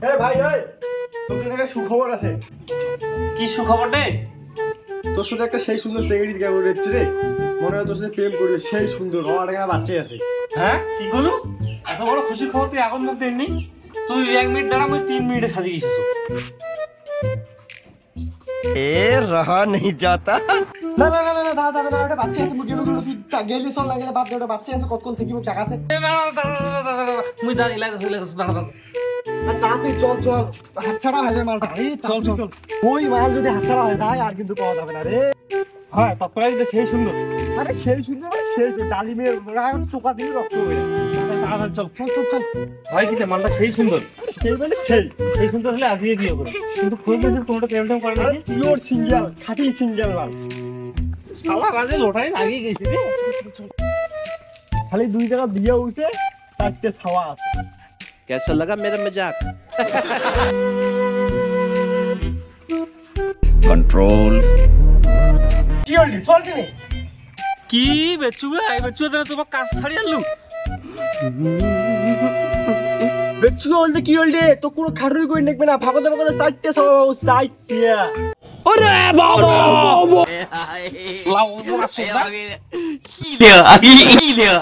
এ ভাই ওই তোদের একটা সুখবর আছে। কি সুখবর রে? তোর সাথে একটা সেই সুন্দর সেকেন্ডি দেখা হচ্ছে রে। মনে হয় তোর সাথে প্রেম করবে, সেই সুন্দর আমার একটা বাচ্চাই আছে। হ্যাঁ কি করলু? এত বড় খুশির খবর তুই এখন বলতে এমনি? তুই 1 মিনিট দাঁড়া, আমি 3 মিনিটে সাজিয়ে এসেছো। ए रहा नहीं जाता। না না না না না দাদা না, ওটা বাচ্চা আছে। মুখে গেলে তুই গেলে সব লাগলে বাদ দে, ওটা বাচ্চা আছে। কতক্ষণ থেকে টাকা আছে? মুই যা ইলাজ দাঁড়া দাঁড়া। আর তাড়াতাড়ি চল চল, হাতছাড়া হয়ে যায় মালটা। এই চল চল, ওই মাল যদি হাতছাড়া হয়ে যায় আর কিন্তু পাওয়া যাবে না রে। হ্যাঁ তৎপরে সেই সুন্দর। আরে সেই সুন্দর মানে সেই ডালিমের টোকা দিয়ে রক্ত হয়ে যায়। তাড়াতাড়ি চল। চল চল চল। হয় কি মালটা সেই সুন্দর। সেই মানে সেই সেই সুন্দর হলে আজকে বিয়ে করো, কিন্তু খুব বেশি কোনোটা প্রেম টেম করে নাকি? পিওর সিঙ্গেল, খাঁটি সিঙ্গেল মাল। শালা রাজে লোটাই লাগিয়ে গেছি রে। খালি 2 টাকা বিয়ে হইছে, 4টে ছাওয়া আছে। कैसा लगा मेरा मजाक? कंट्रोल। কি হলি চল টিনে। কি বেচুবে বেচুবে যেন তোমার কাজ ছাড়ি আনলু। বেচু হলতে কি হলতে তো কোনো খাটুই কই দেখবে না। ভাগতে ভাগতে 4টে ছাওয়া, 4টিয়া। ওরে বাবা লাও মোরা সোদা। Gila.